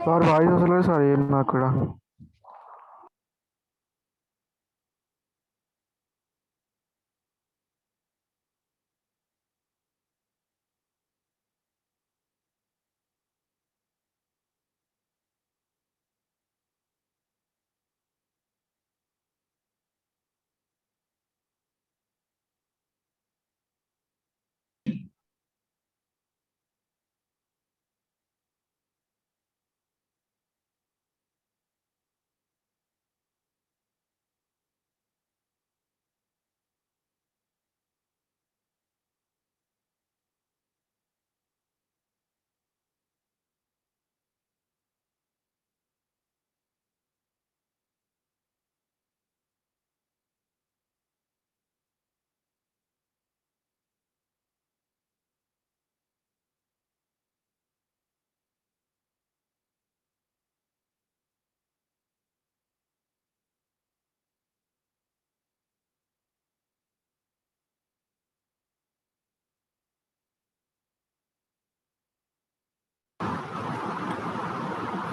Sir voice వస్తలేదు sir ఏం నాకు కూడా.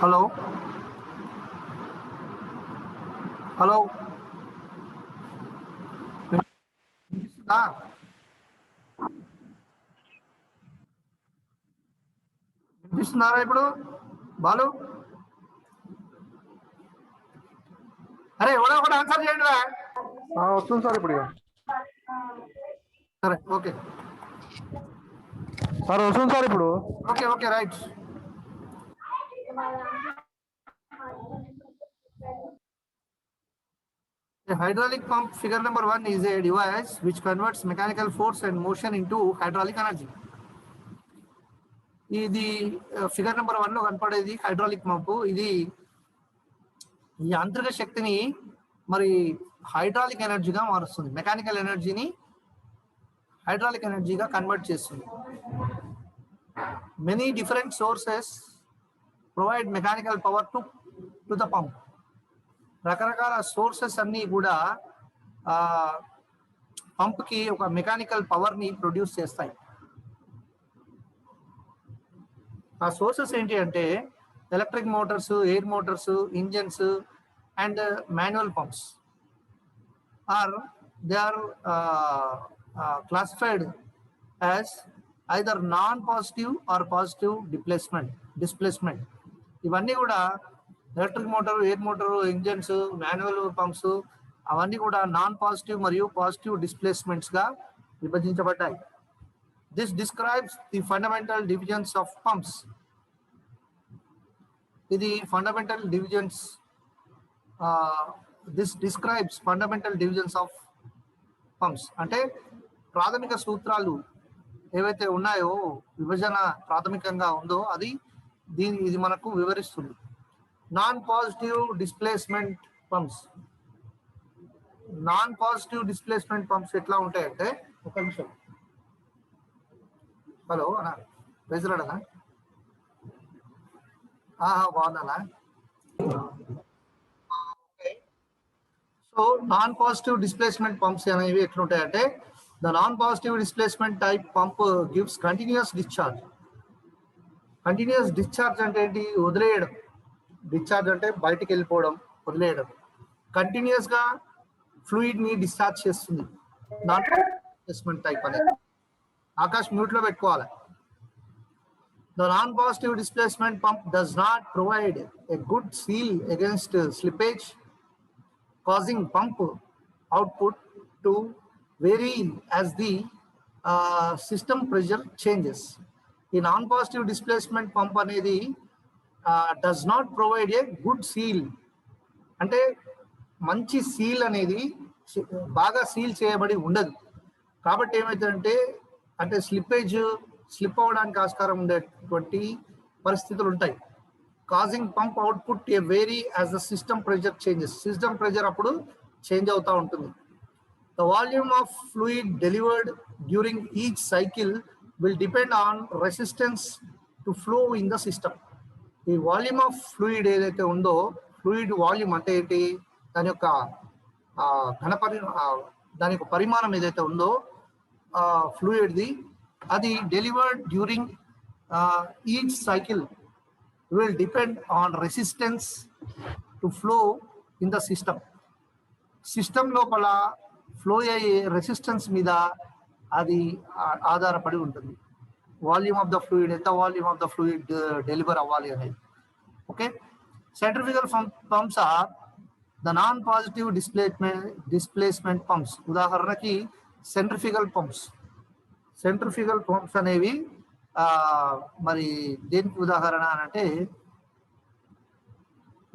హలో హలో వినిపిస్తుందా? వినిపిస్తున్నారా ఇప్పుడు బాలు? అరే ఎవడో ఒకటి ఆన్సర్ చేయండి రా. వస్తుంది సార్ ఇప్పుడు. సరే ఓకే సార్ వస్తుంది సార్ ఇప్పుడు. Okay okay right. A hydraulic pump figure number 1 is a device which converts mechanical force and motion into hydraulic energy. ఇది ఫిగర్ నెంబర్ 1 లో కనపడేది హైడ్రాలిక్ పంపు. ఇది యాంత్రిక శక్తిని మరి హైడ్రాలిక్ ఎనర్జీగా మారుస్తుంది. మెకానికల్ ఎనర్జీని హైడ్రాలిక్ ఎనర్జీగా కన్వర్ట్ చేస్తుంది. Many different sources provide mechanical power to the pump. రకరకాల సోర్సెస్ అన్నీ కూడా పంప్కి ఒక మెకానికల్ పవర్ని ప్రొడ్యూస్ చేస్తాయి. ఆ సోర్సెస్ ఏంటి అంటే electric Motors, air Motors, engines and manual pumps they are classified as either non-positive or positive displacement. ఇవన్నీ కూడా electric motor, air motor, engines, manual pumps అవన్నీ కూడా నాన్ పాజిటివ్ మరియు పాజిటివ్ డిస్ప్లేస్మెంట్స్ గా విభజించబడ్డాయి. This describes the fundamental divisions of pumps. ఇది fundamental divisions. This describes fundamental divisions of pumps. అంటే ప్రాథమిక సూత్రాలు ఏవైతే ఉన్నాయో, విభజన ప్రాథమికంగా ఉందో ఇది మనకు వివరిస్తుంది. Non positive displacement pumps. Non positive displacement pumps ఎట్లా ఉంటాయంటే, ఒక నిమిషం. హలో అన్నా, బెజరాడనా? బాగున్నా. So non positive displacement pumps అనేవి ఎట్లుంటాయంటే, the non positive displacement type pump gives continuous discharge. Continuous discharge అంటే ఏంటి? వదిలేయడం. డిశ్చార్జ్ అంటే బయటికి వెళ్ళిపోవడం, వదిలేయడం. కంటిన్యూస్ గా ఫ్లూయిడ్ ని డిశ్చార్జ్ చేస్తుంది నాన్ డిస్ప్లేస్మెంట్ టైప్ అనేది. ఆకాశ్ మ్యూట్ లో పెట్టుకోవాలి. The non-positive displacement pump does not provide a good seal against slippage, causing pump output to vary as the system pressure changes. The non-positive displacement pump అనేది does not provide a good seal. అంటే మంచి seal అనేది బాగా seal చేయబడి ఉండదు. కాబట్టి ఏమవుతుందంటే, అంటే స్లిప్ అవ్వడానికి ఆస్కారం ఉండేటువంటి పరిస్థితులు ఉంటాయి. Causing pump output a vary as the system pressure changes. System pressure అప్పుడు చేంజ్ అవుతూ ఉంటుంది. The volume of fluid delivered during each cycle will depend on resistance to flow in the system. ఈ volume of fluid ఏదైతే ఉందో, fluid volume అంటే ఏంటి? దాని యొక్క దాని యొక్క పరిమాణం ఏదైతే ఉందో ఫ్లూయిడ్ది, అది delivered during each cycle. will depend on resistance to flow in the system. System లోపల ఫ్లో అయ్యే రెసిస్టెన్స్ మీద అది ఆధారపడి ఉంటుంది. వాల్యూమ్ ఆఫ్ ద ఫ్లూయిడ్, ఎంత volume of the fluid deliver అవ్వాలి అనేది. Okay, centrifugal pumps are the non positive displacement pumps. ఉదాహరణకి సెంట్రిఫ్యూగల్ పంప్స్ అనేవి మరి దేనికి ఉదాహరణ అని అంటే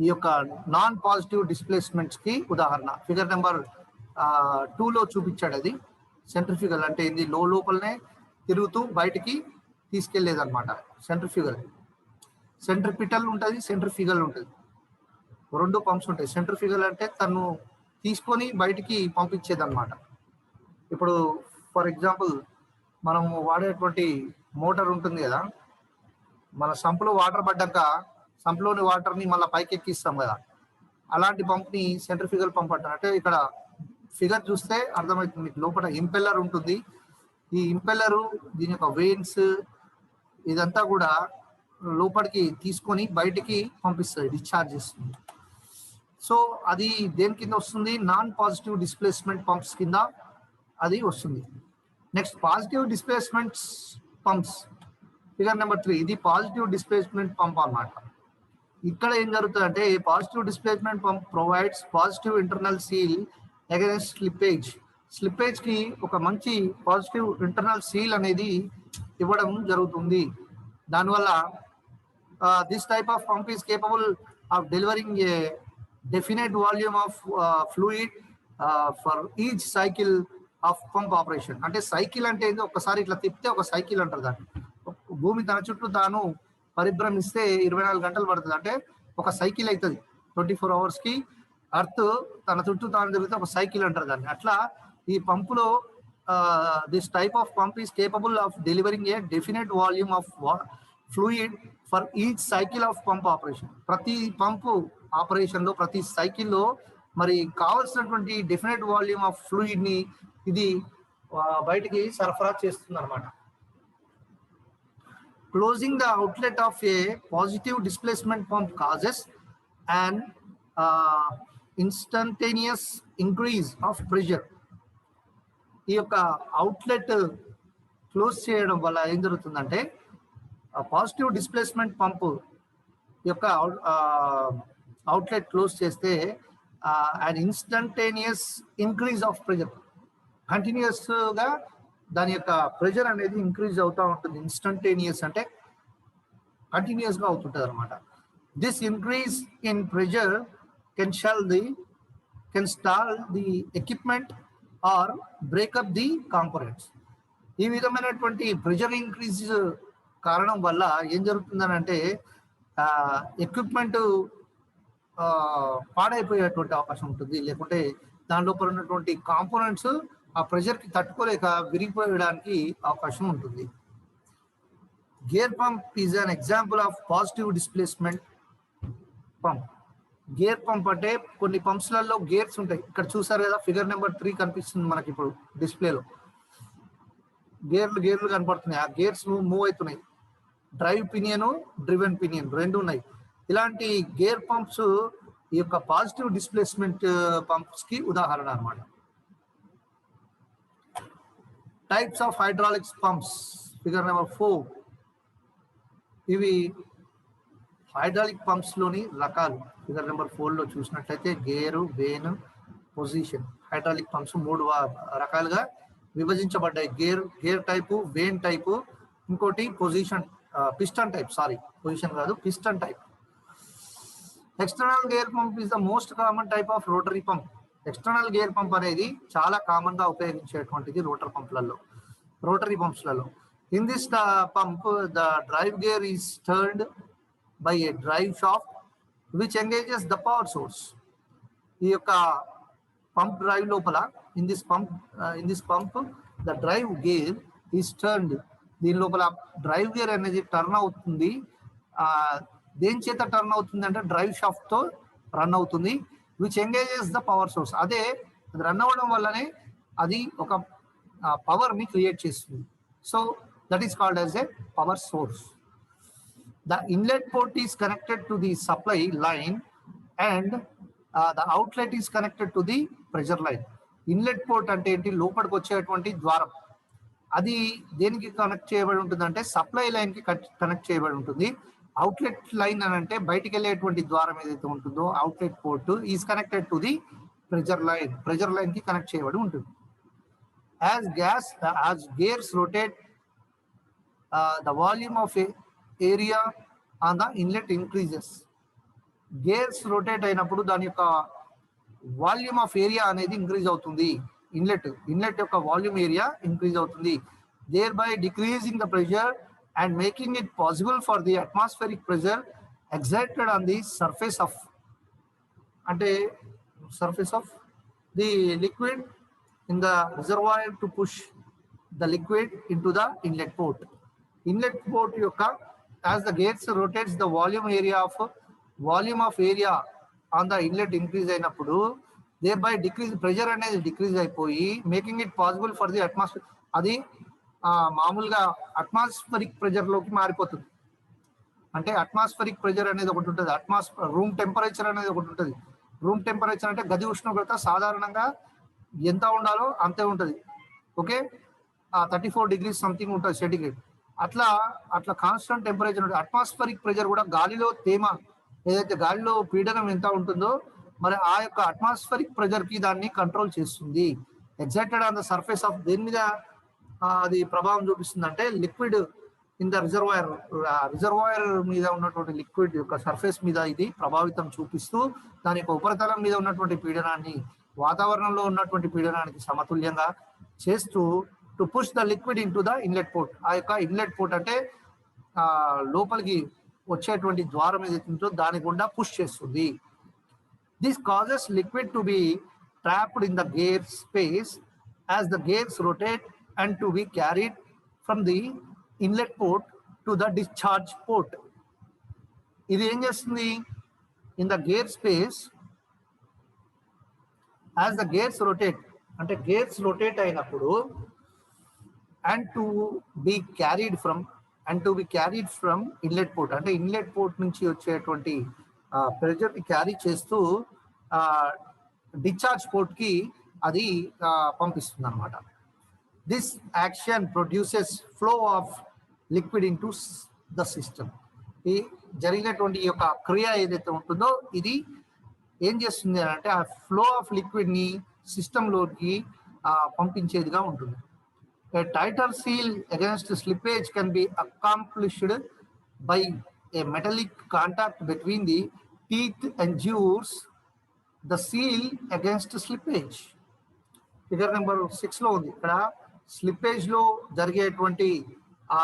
ఈ యొక్క నాన్ పాజిటివ్ డిస్ప్లేస్మెంట్స్ కి ఉదాహరణ. ఫిగర్ నెంబర్ 2లో చూపించాడు. అది సెంట్రిఫ్యూగల్ అంటే ఇది లోపలనే తిరుగుతూ బయటికి తీసుకెళ్లేది అనమాట సెంట్రిఫ్యూగల్. సెంట్రిపిటల్ ఉంటుంది, సెంట్రిఫ్యూగల్ ఉంటుంది, రెండు పంప్స్ ఉంటాయి. సెంట్రిఫ్యూగల్ అంటే తను తీసుకొని బయటికి పంపించేది అనమాట. ఇప్పుడు ఫర్ ఎగ్జాంపుల్ మనం వాడేటువంటి మోటార్ ఉంటుంది కదా, మన సంపులో వాటర్ పడ్డాక సంపులోని వాటర్ని మళ్ళీ పైకి ఎక్కిస్తాం కదా, అలాంటి పంప్ని సెంట్రిఫ్యూగల్ పంప్ అంటారు. అంటే ఇక్కడ ఫిగర్ చూస్తే అర్థమవుతుంది మీకు, లోపల ఇంపెల్లర్ ఉంటుంది. ఈ ఇంపెల్లరు దీని యొక్క వెయిన్స్ ఇదంతా కూడా లోపలికి తీసుకొని బయటికి పంపిస్తుంది, డిశ్చార్జ్ చేస్తుంది. సో అది దేని కింద వస్తుంది? నాన్ పాజిటివ్ డిస్ప్లేస్మెంట్ పంప్స్ కింద అది వస్తుంది. Next positive displacements pumps, figure number 3. ఇది పాజిటివ్ డిస్ప్లేస్మెంట్ పంప్ అన్నమాట. ఇక్కడ ఏం జరుగుతుందంటే positive displacement pump provides positive internal seal against slippage కి ఒక మంచి పాజిటివ్ ఇంటర్నల్ సీల్ అనేది ఇవ్వడం జరుగుతుంది. దానివల్ల this type of pump is capable of delivering a definite volume of fluid for each cycle of pump operation. అంటే cycle అంటే ఏంటో ఒక్కసారి ఇట్లా తిప్పితే ఒక సైకిల్ అంటారు దాన్ని. భూమి తన చుట్టూ తాను పరిభ్రమిస్తే 24 గంటలు పడుతుంది, అంటే ఒక సైకిల్ అవుతుంది. 24 hours కి అర్త్ తన చుట్టూ తాను తిరిగితే ఒక సైకిల్ అంటారు దాన్ని. అట్లా ఈ పంపులో this type of pump is capable of delivering a definite volume of fluid for each cycle of pump operation. ప్రతి పంపు ఆపరేషన్ లో, ప్రతి సైకిల్లో మరి కావాల్సినటువంటి డెఫినెట్ వాల్యూమ్ ఆఫ్ ఫ్లూయిడ్ ని ఇది బయటికి సరఫరా చేస్తుంది అనమాట. Closing the outlet of a positive displacement pump causes an instantaneous increase of pressure. ఈ యొక్క అవుట్లెట్ క్లోజ్ చేయడం వల్ల ఏం జరుగుతుందంటే పాజిటివ్ డిస్ప్లేస్మెంట్ పంప్ యొక్క అవుట్లెట్ క్లోజ్ చేస్తే an instantaneous increase of pressure, continuous గా దాని యొక్క ప్రెషర్ అనేది ఇంక్రీజ్ అవుతూ ఉంటుంది. ఇన్స్టంటేనియస్ అంటే కంటిన్యూస్ గా అవుతుంటుంది అనమాట. This increase in pressure can stall the equipment or break up the components. ఈ విధమైనటువంటి ప్రెషర్ ఇంక్రీజ్ కారణం వల్ల ఏం జరుగుతుందని అంటే ఎక్విప్మెంట్ పాడైపోయేటువంటి అవకాశం ఉంటుంది, లేకుంటే దాని లోపల ఉన్నటువంటి కాంపోనెంట్స్ ఆ ప్రెషర్ కి తట్టుకోలేక విరిగిపోయడానికి అవకాశం ఉంటుంది. Gear pump is an example of positive displacement pump. Gear pump అంటే కొన్ని పంప్స్లలో గేర్స్ ఉంటాయి. ఇక్కడ చూసారు కదా, ఫిగర్ నెంబర్ 3 కనిపిస్తుంది మనకి ఇప్పుడు డిస్ప్లేలో. గేర్లు కనపడుతున్నాయి. ఆ గేర్స్ మూవ్ అవుతున్నాయి. డ్రైవ్ పినియన్, డ్రివెన్ పినియన్ రెండు ఉన్నాయి. ఇలాంటి గేర్ పంప్స్ ఈ యొక్క పాజిటివ్ డిస్ప్లేస్మెంట్ పంప్స్ కి ఉదాహరణ అన్నమాట. Types of hydraulics pumps, figure number 4. ఇవి హైడ్రాలిక్ పంప్స్ లోని రకాలు. ఫిగర్ నెంబర్ 4లో చూసినట్లయితే gear, vane, position. Hydraulic pumps 3 రకాలుగా విభజించబడ్డాయి. గేర్ టైపు, వేన్ టైపు, ఇంకోటి పిస్టన్ టైప్. పొజిషన్ కాదు, piston type. External gear pump is the most common type of rotary pump. External gear pump అనేది చాలా కామన్ గా ఉపయోగించేటువంటిది రోటరీ పంప్స్లలో. In this pump the drive gear is turned by a drive shaft which engages the power source. ఈ యొక్క pump drive లోపల in this pump the drive gear is turned. దీని లోపల డ్రైవ్ గేర్ అనేది turn అవుతుంది. దేని చేత టర్న్ అవుతుంది అంటే డ్రైవ్ షాఫ్ట్ తో రన్ అవుతుంది. Which engages the power source. అది రన్ అవ్వడం వల్లనే అది ఒక పవర్ ని క్రియేట్ చేస్తుంది. So that is called as a power source. The inlet port is connected to the supply line and the outlet is connected to the pressure line. Inlet port అంటే ఏంటి? లోపలికి వచ్చేటువంటి ద్వారం. అది దేనికి కనెక్ట్ చేయబడి ఉంటుంది అంటే సప్లై లైన్ కి కనెక్ట్ చేయబడి ఉంటుంది. అవుట్లెట్ లైన్ అని అంటే బయటికి వెళ్ళేటువంటి ద్వారం ఏదైతే ఉంటుందో outlet port is connected to the pressure line కి కనెక్ట్ చేయబడి ఉంటుంది. as gears rotate, the volume of area on the inlet increases. Gears rotate అయినప్పుడు దాని యొక్క వాల్యూమ్ ఆఫ్ ఏరియా అనేది ఇంక్రీజ్ అవుతుంది. ఇన్లెట్ యొక్క వాల్యూమ్ ఏరియా ఇంక్రీజ్ అవుతుంది. Thereby decreasing the pressure and making it possible for the atmospheric pressure exerted on the surface of the liquid in the reservoir to push the liquid into the inlet port. Inlet port yokka, as the gates rotates, the volume of area on the inlet increase అయినప్పుడు thereby decrease pressure అనేది decrease అయిపోయి making it possible for the atmosphere, అది మామూలుగా atmospheric pressure లోకి మారిపోతుంది. అంటే atmospheric pressure అనేది ఒకటి ఉంటుంది, రూమ్ టెంపరేచర్ అనేది ఒకటి ఉంటుంది. రూమ్ టెంపరేచర్ అంటే గది ఉష్ణోగ్రత సాధారణంగా ఎంత ఉండాలో అంతే ఉంటుంది. ఓకే, 34 degrees సంథింగ్ ఉంటుంది సెంటిగ్రేడ్. అట్లా కాన్స్టెంట్ టెంపరేచర్ ఉంటుంది. అట్మాస్ఫియరిక్ ప్రెజర్ కూడా గాలిలో తేమ ఏదైతే గాలిలో పీడనం ఎంత ఉంటుందో మరి ఆ యొక్క అట్మాస్ఫియరిక్ ప్రెజర్ కి దాన్ని కంట్రోల్ చేస్తుంది. Excited on the surface of, దేని మీద అది ప్రభావం చూపిస్తుంది అంటే లిక్విడ్ ఇన్ ద రిజర్వాయర్ మీద ఉన్నటువంటి లిక్విడ్ యొక్క సర్ఫేస్ మీద ఇది ప్రభావితం చూపిస్తూ దాని యొక్క ఉపరితలం మీద ఉన్నటువంటి పీడనాన్ని వాతావరణంలో ఉన్నటువంటి పీడనానికి సమతుల్యంగా చేస్తూ to push the liquid in to the inlet port. ఆ యొక్క ఇన్లెట్ పోర్ట్ అంటే లోపలికి వచ్చేటువంటి ద్వారం ఏదైతే ఉంటుందో దాని గుండా పుష్ చేస్తుంది. This causes liquid to be trapped in the gear space as the gears rotate and to be carried from the inlet port to the discharge port. ఇది ఏం చేస్తుంది? In the gear space as the gears rotate, అంటే gears rotate అయినప్పుడు and to be carried from inlet port, అంటే inlet port నుంచి వచ్చేటువంటి pressure ని carry చేస్తూ డిశ్చార్జ్ పోర్ట్ కి అది పంపిస్తుంది అనమాట. This action produces flow of liquid in to the system. ఈ జరిగినటువంటి ఈ యొక్క క్రియ ఏదైతే ఉంటుందో ఇది ఏం చేస్తుంది అంటే ఆ ఫ్లో ఆఫ్ లిక్విడ్ ని సిస్టంలోకి పంపించేదిగా ఉంటుంది. A tighter seal against slippage can be accomplished by a metallic contact between the teeth ensures the seal against slippage. Figure number 6 లో ఉంది. ఇక్కడ స్లిప్పేజ్ లో జరిగేటువంటి ఆ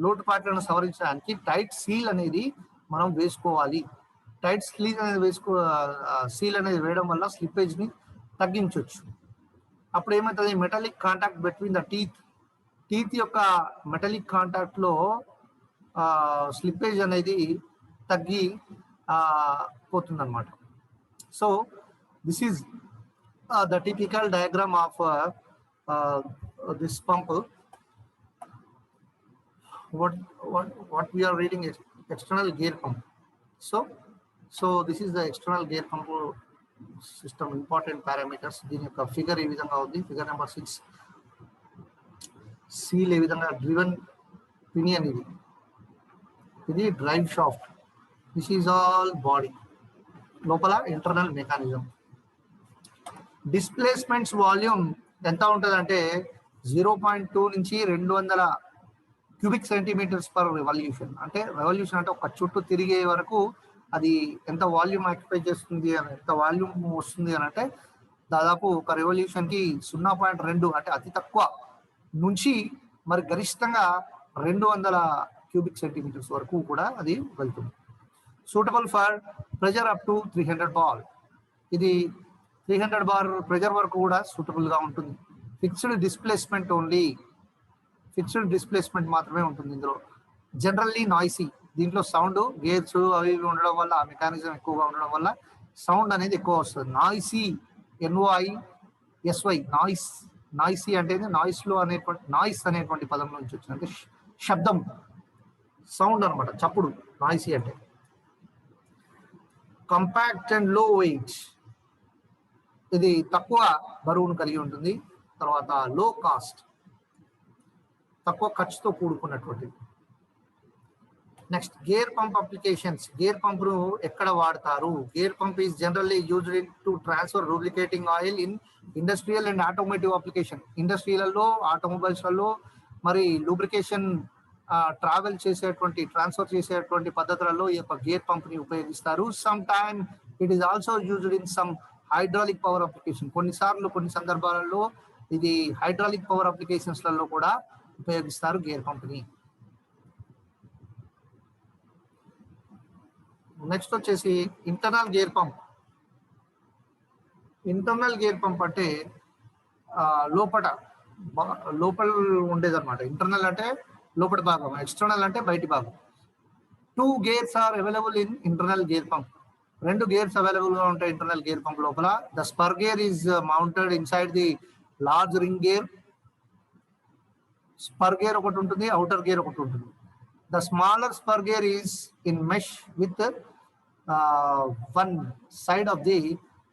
లోటుపాట్లను సవరించడానికి టైట్ సీల్ అనేది మనం వేసుకోవాలి. టైట్ సీల్ అనేది వేయడం వల్ల స్లిప్పేజ్ ని తగ్గించవచ్చు. అప్పుడు ఏమవుతుంది? Metallic contact between the teeth యొక్క మెటాలిక్ కాంటాక్ట్ లో స్లిప్పేజ్ అనేది తగ్గి పోతుంది అనమాట. So this is the typical diagram of this pump. what we are reading is external gear pump. So this is the external gear pump system, important parameters. దీని యొక్క figure ఈ విధంగా ఉంది. Figure number 6. సీల్ ఏ విధంగా, driven pinion ఇది drive shaft. This is all body, లోపల internal mechanism. Displacements volume ఎంత ఉంటుంది అంటే 0.2 నుంచి 200 క్యూబిక్ సెంటీమీటర్స్ పర్ రెవల్యూషన్. అంటే రెవల్యూషన్ అంటే ఒక చుట్టూ తిరిగే వరకు అది ఎంత వాల్యూమ్ ఆక్యుపై చేస్తుంది అని, ఎంత వాల్యూమ్ వస్తుంది అని అంటే దాదాపు ఒక రెవల్యూషన్ కి 0.2 అంటే అతి తక్కువ నుంచి మరి గరిష్టంగా 200 క్యూబిక్ సెంటీమీటర్స్ వరకు కూడా అది వెళ్తుంది. Suitable for pressure up to 300 bar. ఇది 300 బార్ ప్రెజర్ వరకు కూడా సూటబుల్ గా ఉంటుంది. Fixed displacement only, fixed displacement మాత్రమే ఉంటుంది ఇందులో. జనరల్లీ నాయిసీ, దీంట్లో సౌండ్ గేర్స్ అవి ఉండడం వల్ల, ఆ మెకానిజం ఎక్కువగా ఉండడం వల్ల సౌండ్ అనేది ఎక్కువ వస్తుంది. నాయిసీ, NOISY, నాయిసీ అంటే నాయిస్ అనేటువంటి పదం నుంచి వచ్చింది, అంటే శబ్దం. సౌండ్ అనమాట, చప్పుడు, నాయిసీ అంటే. కంపాక్ట్ అండ్ లో వెయిట్, ఇది తక్కువ బరువును కలిగి ఉంటుంది. తర్వాత లో కాస్ట్, తక్కువ ఖర్చుతో కూడుకున్నటువంటిది. Next gear pump applications. Gear పంపును ఎక్కడ వాడతారు? Gear pump is generally used to transfer lubricating oil in industrial and automotive application. ఇండస్ట్రీలలో, ఆటోమొబైల్స్లలో మరి లూబ్రికేషన్ ట్రావెల్ చేసేటువంటి, ట్రాన్స్ఫర్ చేసేటువంటి పద్ధతులలో ఈ యొక్క గేర్ పంప్ని ఉపయోగిస్తారు. Some time it is also used in some hydraulic power application. కొన్నిసార్లు, కొన్ని సందర్భాలలో ఇది హైడ్రాలిక్ పవర్ అప్లికేషన్స్లలో కూడా ఉపయోగిస్తారు గేర్ పంప్ని. నెక్స్ట్ వచ్చేసి internal gear pump. Internal gear pump అంటే లోపల ఉండేది అనమాట. ఇంటర్నల్ అంటే లోపటి భాగం, ఎక్స్టర్నల్ అంటే బయటి భాగం. 2 gears are available in internal gear pump. 2 gears available గా ఉంటాయి ఇంటర్నల్ గేర్ పంప్ లోపల. The spur gear is mounted inside the large ring gear. Spur gear ఒకటి ఉంటుంది, అవుటర్ గేర్ ఒకటి ఉంటుంది. The smaller spur gear is in mesh with one side of the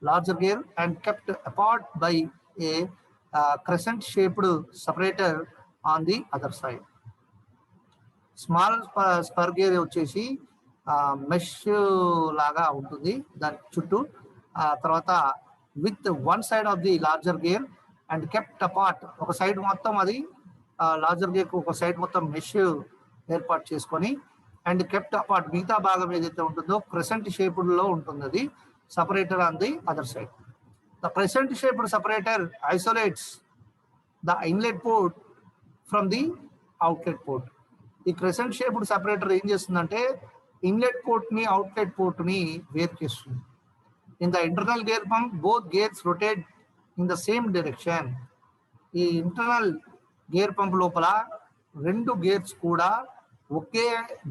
larger gear and kept apart by a crescent shaped separator on the other side. Small spur gear వచ్చేసి mesh లాగా ఉంటుంది దాని చుట్టూ. తర్వాత with one side of the larger gear and kept apart, ఒక side మొత్తం అది larger gear ఒక సైడ్ మొత్తం మెష్ ఏర్పాటు చేసుకొని, అండ్ కెప్ట్ అపార్ట్ మిగతా భాగం ఏదైతే ఉంటుందో క్రెసెంట్ షేప్డ్ లో ఉంటుంది అది, separator on the other side. The crescent shaped separator isolates the inlet port from the outlet port. ఈ క్రెసెంట్ షేప్డ్ సపరేటర్ ఏం చేస్తుందంటే ఇన్లెట్ పోర్ట్ ని, అవుట్లెట్ పోర్ట్ ని వేరు చేస్తుంది. In the internal gear pump both gears rotate in the same direction. ఈ internal gear pump లోపల 2 gears కూడా ఒకే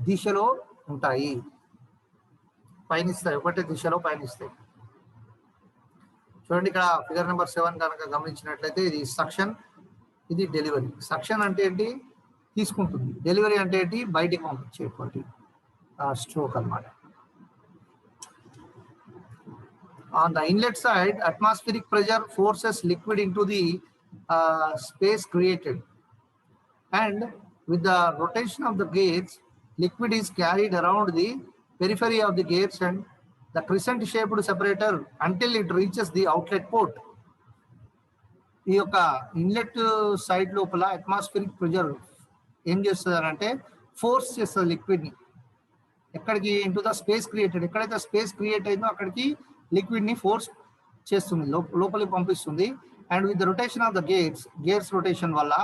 దిశలో ఉంటాయి, పయనిస్తాయి, ఒకటే దిశలో పయనిస్తాయి. చూడండి ఇక్కడ ఫిగర్ నెంబర్ 7 కనుక గమనించినట్లయితే ఇది సక్షన్, ఇది డెలివరీ. సక్షన్ అంటే ఏంటి? తీసుకుంటుంది. డెలివరీ అంటే ఏంటి? బయటికి పంపించేటువంటి స్ట్రోక్ అన్నమాట. On the inlet side atmospheric pressure forces liquid into the space created and with the rotation of the gears liquid is carried around the periphery of the gears and the crescent shaped separator until it reaches the outlet port. ఈ యొక్క inlet side లోపల atmospheric pressure ఏం చేస్తుంది అంటే force చేస్తుంది liquid ని. ఎక్కడికి? Into the space created. ఎక్కడైతే స్పేస్ క్రియేట్ అయిందో అక్కడికి లిక్విడ్ ని ఫోర్స్ చేస్తుంది, లోపలికి పంపిస్తుంది. And with the rotation of the gears rotation వల్ల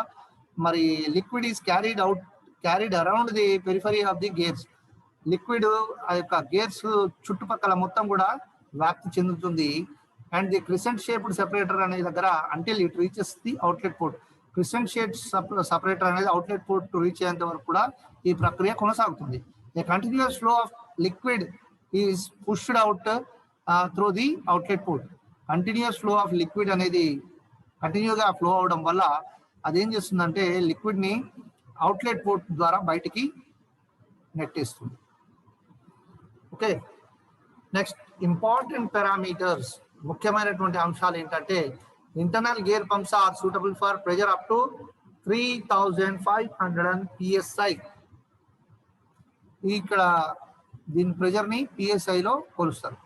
మరి liquid is carried around the periphery of the gears. Liquid ఆ యొక్క గేర్స్ చుట్టుపక్కల మొత్తం కూడా వ్యాప్తి చెందుతుంది. And the crescent shaped separator అనే దగ్గర until it reaches the outlet port. Crescent shape separator అనేది అవుట్లెట్ పోర్ట్ రీచ్ అయ్యేంత వరకు కూడా ఈ ప్రక్రియ కొనసాగుతుంది. A continuous flow of liquid is pushed out through the outlet port. Continuous flow of liquid అనేది కంటిన్యూగా ఫ్లో అవడం వల్ల అదేం చేస్తుందంటే లిక్విడ్ ని అవుట్లెట్ పోర్ట్ ద్వారా బయటికి నెట్టేస్తుంది. ఓకే, నెక్స్ట్ ఇంపార్టెంట్ పారామీటర్స్, ముఖ్యమైనటువంటి అంశాలు ఏంటంటే internal gear pumps are suitable for pressure up to 3500 PSI. ఇక్కడ దీని ప్రెషర్ ని PSI లో కొలుస్తారు.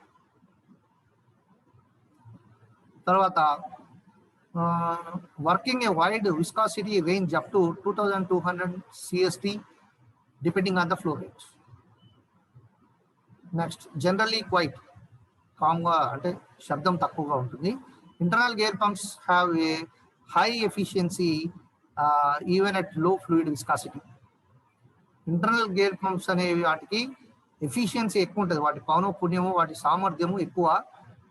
తర్వాత working a wide viscosity range up to 2200 CST depending on the flow rate. Next generally quiet కామ్గా, అంటే శబ్దం తక్కువగా ఉంటుంది. Internal gear pumps have a high efficiency even at low fluid viscosity. Internal gear pumps అనేవి వాటికి efficiency ఎక్కువ ఉంటుంది, వాటి పౌనఃపున్యము, వాటి సామర్థ్యము ఎక్కువ.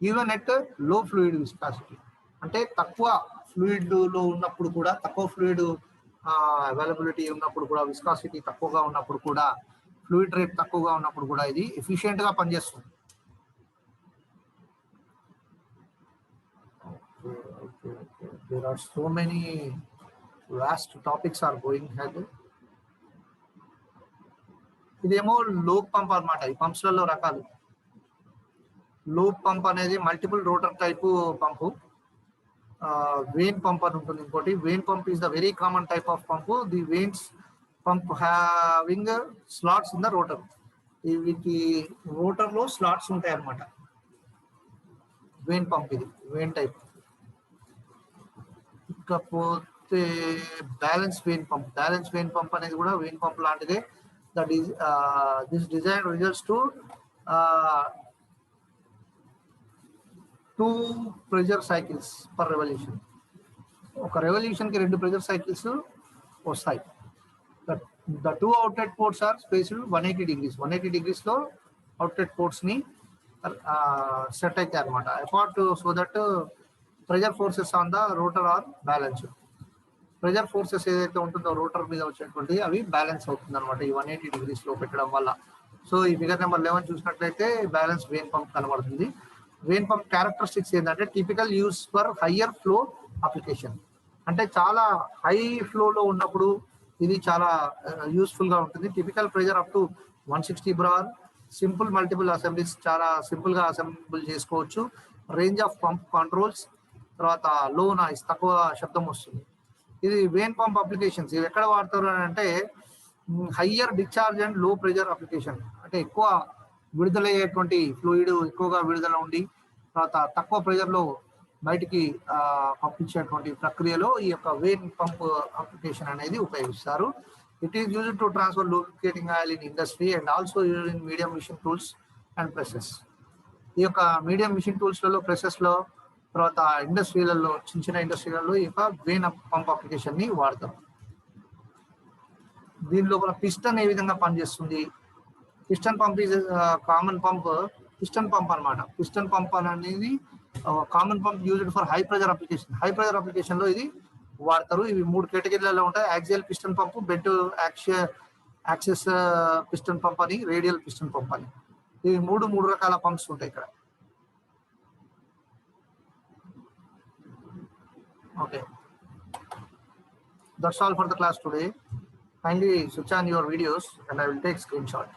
Even at low fluid viscosity అంటే తక్కువ ఫ్లూయిడ్ లో ఉన్నప్పుడు కూడా, తక్కువ ఫ్లూయిడ్ అవైలబిలిటీ ఉన్నప్పుడు కూడా, విస్కాసిటీ తక్కువగా ఉన్నప్పుడు కూడా, ఫ్లూయిడ్ రేట్ తక్కువగా ఉన్నప్పుడు కూడా ఇది ఎఫిషియెంట్ గా పనిచేస్తుంది. There are so many vast topics are going ahead. ఇదేమో లోప్ పంప్ అన్నమాట. ఈ పంప్స్లలో రకాలు. లోప్ పంప్ అనేది multiple rotor type pump. Vane pump అని ఉంటుంది ఇంకోటి. Vane pump is the very common type of pump. The vanes pump having slots in the rotor. వీటి రోటర్ లో స్లాట్స్ ఉంటాయి అన్నమాట. వెయిన్ పంప్ ఇది వెయిన్ టైప్. ఇకపోతే balance vane pump. Balance vane pump అనేది కూడా వెయిన్ పంప్ లాంటిదే. That is this design results to 2 pressure cycles per revolution. ఒక రెవల్యూషన్ కి 2 ప్రెజర్ సైకిల్స్ వస్తాయి. The 2 outlet ports are spaced 180 degrees. 180 degrees లో outlet ports ని set అవుతాయి అనమాట. Apart so that pressure forces on the rotor are balance. Pressure forces ఏదైతే ఉంటుందో rotor మీద వచ్చేటువంటి అవి బ్యాలెన్స్ అవుతుంది అనమాట ఈ 180 degrees లో పెట్టడం వల్ల. సో ఈ ఫిగర్ నెంబర్ 11 చూసినట్లయితే బ్యాలెన్స్ వెయిన్ పంప్ కనబడుతుంది. వెయిన్ పంప్ క్యారెక్టరిస్టిక్స్ ఏంటంటే typical use for higher flow application. అంటే చాలా హై ఫ్లోలో ఉన్నప్పుడు ఇది చాలా యూస్ఫుల్ గా ఉంటుంది. Typical pressure up to 160 bar. Simple multiple assemblies చాలా సింపుల్ గా అసెంబుల్ చేసుకోవచ్చు. Range of pump controls. తర్వాత లో నాయిస్ తక్కువ శబ్దం వస్తుంది. ఇది వెయిన్ పంప్ అప్లికేషన్స్. ఇవి ఎక్కడ వాడతారు అని అంటే హయ్యర్ డిశ్చార్జ్ అండ్ లో ప్రెజర్ అప్లికేషన్. అంటే ఎక్కువ విడుదలయ్యేటువంటి ఫ్లూయిడ్ ఎక్కువగా విడుదల ఉండి తర్వాత తక్కువ ప్రెజర్ లో బయటికి పంపించేటువంటి ప్రక్రియలో ఈ యొక్క వెయిన్ పంప్ అప్లికేషన్ అనేది ఉపయోగిస్తారు. It is used to transfer lubricating oil in industry and also used in medium machine tools and presses. ఈ యొక్క మీడియం మిషన్ టూల్స్లలో ప్రెసెస్లో తర్వాత ఇండస్ట్రీలలో చిన్న చిన్న ఇండస్ట్రీలలో ఈ యొక్క వెయిన్ పంప్ అప్లికేషన్ ని వాడతారు. దీని లోపల పిస్టన్ ఏ విధంగా పనిచేస్తుంది? Piston pump is common pump. Piston pump అనమాట. పిస్టన్ పంప్ అనేది common pump used for high pressure application. High pressure application లో ఇది వాడతారు. ఇవి 3 కేటగిరీలలో ఉంటాయి. Axial piston pump, bed access piston pump అని, రేడియల్ పిస్టన్ పంప్ అని. ఇవి 3 రకాల పంప్స్ ఉంటాయి ఇక్కడ. Okay, that's all for the class today. Kindly switch on your videos and I will take screenshot.